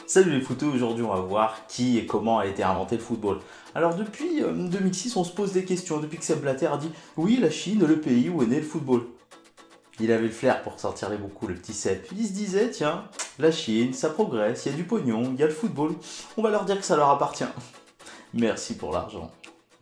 Salut les photos, aujourd'hui on va voir qui et comment a été inventé le football. Alors depuis 2006 on se pose des questions, depuis que Sepp Blatter a dit oui la Chine, le pays où est né le football. Il avait le flair pour sortir les mots cool, le petit Sepp. Il se disait tiens, la Chine, ça progresse, il y a du pognon, il y a le football, on va leur dire que ça leur appartient. Merci pour l'argent.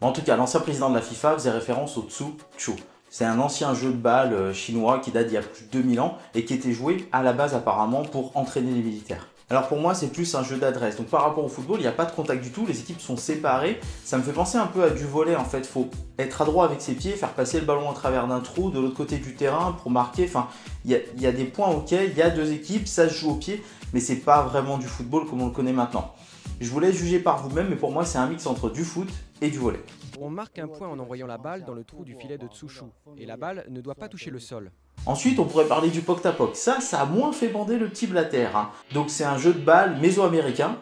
En tout cas, l'ancien président de la FIFA faisait référence au Tsu Chu. C'est un ancien jeu de balle chinois qui date d'il y a plus de 2000 ans et qui était joué à la base apparemment pour entraîner les militaires. Alors pour moi c'est plus un jeu d'adresse, donc par rapport au football il n'y a pas de contact du tout, les équipes sont séparées, ça me fait penser un peu à du volley en fait, il faut être adroit avec ses pieds, faire passer le ballon à travers d'un trou de l'autre côté du terrain pour marquer, enfin il y a des points ok, il y a deux équipes, ça se joue au pied, mais c'est pas vraiment du football comme on le connaît maintenant. Je vous laisse juger par vous-même, mais pour moi c'est un mix entre du foot et du volley. On marque un point en envoyant la balle dans le trou du filet de Tsushu, et la balle ne doit pas toucher le sol. Ensuite, on pourrait parler du poc-tapoc. Ça a moins fait bander le petit Blatter. Donc c'est un jeu de balle mésoaméricain.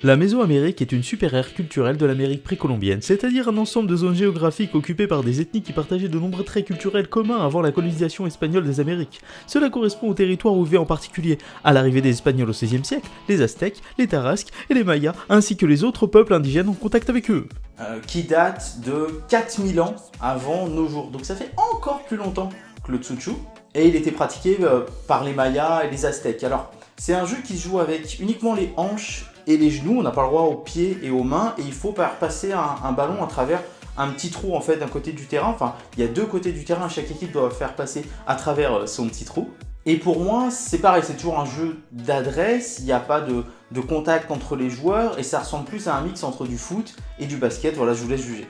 La Mésoamérique est une super-aire culturelle de l'Amérique précolombienne, c'est-à-dire un ensemble de zones géographiques occupées par des ethnies qui partageaient de nombreux traits culturels communs avant la colonisation espagnole des Amériques. Cela correspond au territoire où vivaient en particulier, à l'arrivée des Espagnols au XVIe siècle, les Aztèques, les Tarasques et les Mayas, ainsi que les autres peuples indigènes en contact avec eux. Qui date de 4000 ans avant nos jours. Donc ça fait encore plus longtemps que le Tsuchu. Et il était pratiqué par les Mayas et les Aztèques. Alors, c'est un jeu qui se joue avec uniquement les hanches et les genoux. On n'a pas le droit aux pieds et aux mains. Et il faut passer un ballon à travers un petit trou en fait d'un côté du terrain. Enfin, il y a deux côtés du terrain. Chaque équipe doit faire passer à travers son petit trou. Et pour moi, c'est pareil, c'est toujours un jeu d'adresse, il n'y a pas de contact entre les joueurs et ça ressemble plus à un mix entre du foot et du basket. Voilà, je vous laisse juger.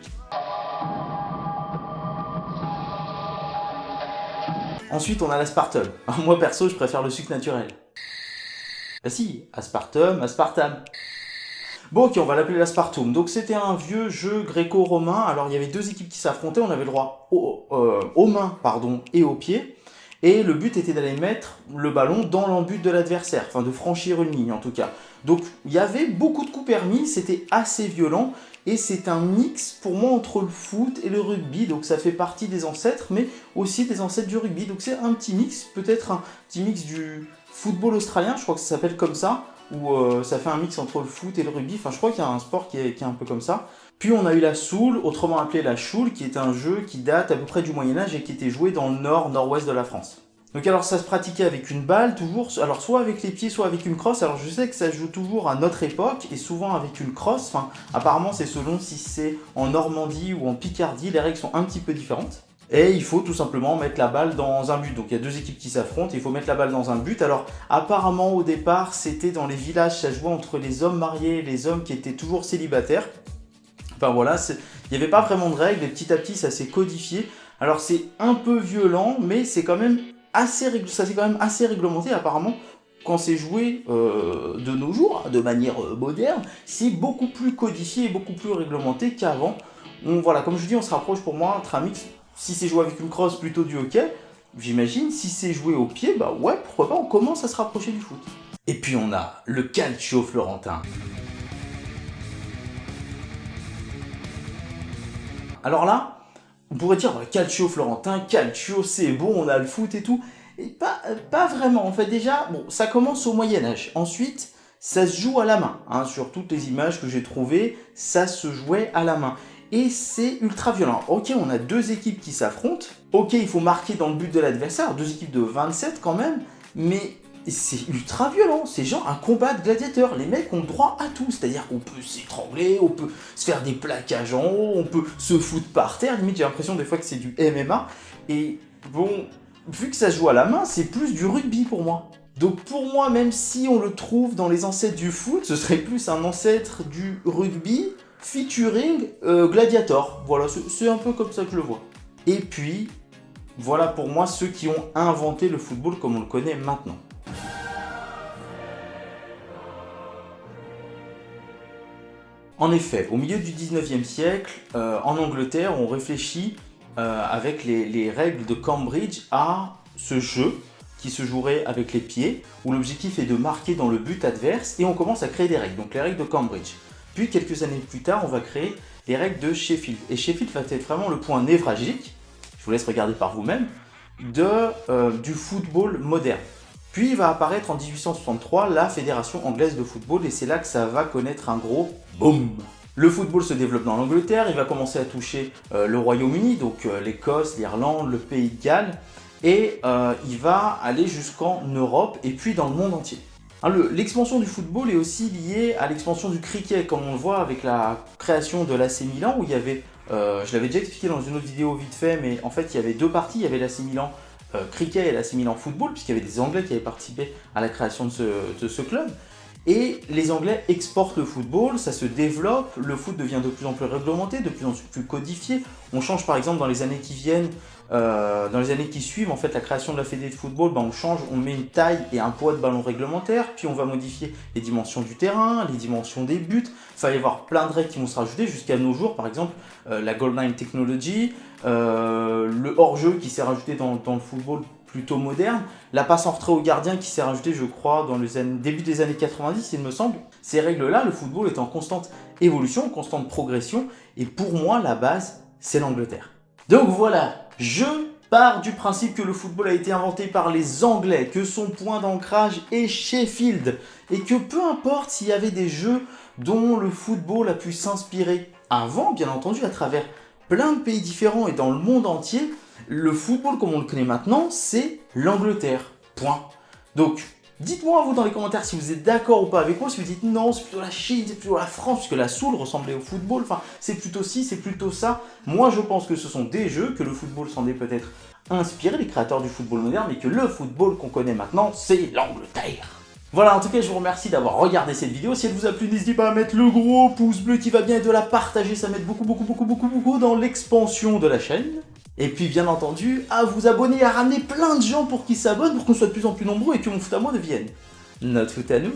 Ensuite, on a l'aspartame. Moi perso, je préfère le sucre naturel. Bah si, aspartame, aspartame. Bon ok, on va l'appeler l'aspartum. Donc c'était un vieux jeu gréco-romain. Alors il y avait deux équipes qui s'affrontaient, on avait le droit aux mains et aux pieds. Et le but était d'aller mettre le ballon dans l'embut de l'adversaire, enfin de franchir une ligne en tout cas. Donc il y avait beaucoup de coups permis, c'était assez violent, et c'est un mix pour moi entre le foot et le rugby, donc ça fait partie des ancêtres, mais aussi des ancêtres du rugby. Donc c'est un petit mix, peut-être un petit mix du football australien, je crois que ça s'appelle comme ça, où ça fait un mix entre le foot et le rugby, enfin je crois qu'il y a un sport qui est un peu comme ça. Puis on a eu la soule, autrement appelée la choule, qui est un jeu qui date à peu près du Moyen-Âge et qui était joué dans le nord-nord-ouest de la France. Donc alors ça se pratiquait avec une balle, toujours, alors soit avec les pieds, soit avec une crosse. Alors je sais que ça se joue toujours à notre époque et souvent avec une crosse. Enfin, apparemment c'est selon si c'est en Normandie ou en Picardie, les règles sont un petit peu différentes. Et il faut tout simplement mettre la balle dans un but. Donc il y a deux équipes qui s'affrontent et il faut mettre la balle dans un but. Alors apparemment au départ c'était dans les villages, ça jouait entre les hommes mariés et les hommes qui étaient toujours célibataires. Enfin voilà, il n'y avait pas vraiment de règles et petit à petit ça s'est codifié. Alors c'est un peu violent, mais c'est quand même ça s'est quand même assez réglementé apparemment. Quand c'est joué de nos jours, de manière moderne, c'est beaucoup plus codifié et beaucoup plus réglementé qu'avant. Voilà, comme je dis, on se rapproche pour moi entre un mix. Si c'est joué avec une crosse, plutôt du hockey, j'imagine. Si c'est joué au pied, bah ouais, pourquoi pas, on commence à se rapprocher du foot. Et puis on a le calcio florentin. Alors là, on pourrait dire calcio florentin, calcio c'est bon, on a le foot et tout. Et pas vraiment, en fait déjà, bon, ça commence au Moyen-Âge. Ensuite, ça se joue à la main. Sur toutes les images que j'ai trouvées, ça se jouait à la main. Et c'est ultra violent. Ok, on a deux équipes qui s'affrontent. Ok, il faut marquer dans le but de l'adversaire, deux équipes de 27 quand même, mais c'est ultra violent, c'est genre un combat de gladiateurs. Les mecs ont droit à tout, c'est-à-dire qu'on peut s'étrangler, on peut se faire des plaquages en haut, on peut se foutre par terre, limite j'ai l'impression des fois que c'est du MMA. Et bon, vu que ça se joue à la main, c'est plus du rugby pour moi. Donc pour moi, même si on le trouve dans les ancêtres du foot, ce serait plus un ancêtre du rugby featuring Gladiator. Voilà, c'est un peu comme ça que je le vois. Et puis, voilà pour moi ceux qui ont inventé le football comme on le connaît maintenant. En effet, au milieu du 19e siècle, en Angleterre, on réfléchit avec les règles de Cambridge à ce jeu qui se jouerait avec les pieds, où l'objectif est de marquer dans le but adverse, et on commence à créer des règles, donc les règles de Cambridge. Puis quelques années plus tard, on va créer les règles de Sheffield. Et Sheffield va être vraiment le point névralgique, je vous laisse regarder par vous-même, du football moderne. Puis va apparaître en 1863 la Fédération anglaise de football et c'est là que ça va connaître un gros boom. Le football se développe dans l'Angleterre, il va commencer à toucher le Royaume-Uni, donc l'Écosse, l'Irlande, le Pays de Galles, et il va aller jusqu'en Europe et puis dans le monde entier. L'expansion du football est aussi liée à l'expansion du cricket, comme on le voit avec la création de l'AC Milan, où il y avait, je l'avais déjà expliqué dans une autre vidéo vite fait, mais en fait il y avait deux parties, il y avait l'AC Milan cricket et l'AC Milan football, puisqu'il y avait des Anglais qui avaient participé à la création de ce club. Et les Anglais exportent le football, ça se développe, le foot devient de plus en plus réglementé, de plus en plus codifié. On change par exemple dans les années qui viennent, dans les années qui suivent, en fait la création de la fédé de football, on change, on met une taille et un poids de ballon réglementaire, puis on va modifier les dimensions du terrain, les dimensions des buts. Il va y avoir plein de règles qui vont se rajouter jusqu'à nos jours, par exemple la Goal Line Technology, le hors-jeu qui s'est rajouté dans le football plutôt moderne, la passe en retrait au gardien qui s'est rajoutée je crois dans le début des années 90 il me semble. Ces règles-là, le football est en constante évolution, en constante progression et pour moi la base c'est l'Angleterre. Donc voilà, je pars du principe que le football a été inventé par les Anglais, que son point d'ancrage est Sheffield et que peu importe s'il y avait des jeux dont le football a pu s'inspirer avant, bien entendu à travers plein de pays différents et dans le monde entier, le football comme on le connaît maintenant, c'est l'Angleterre. Point. Donc, dites-moi vous dans les commentaires si vous êtes d'accord ou pas avec moi, si vous dites non, c'est plutôt la Chine, c'est plutôt la France, puisque la soule ressemblait au football, enfin, c'est plutôt ci, c'est plutôt ça. Moi, je pense que ce sont des jeux, que le football s'en est peut-être inspiré, les créateurs du football moderne, mais que le football qu'on connaît maintenant, c'est l'Angleterre. Voilà, en tout cas, je vous remercie d'avoir regardé cette vidéo. Si elle vous a plu, n'hésitez pas à mettre le gros pouce bleu qui va bien et de la partager, ça m'aide beaucoup dans l'expansion de la chaîne. Et puis bien entendu, à vous abonner, à ramener plein de gens pour qu'ils s'abonnent, pour qu'on soit de plus en plus nombreux et que mon foot à moi devienne notre foot à nous.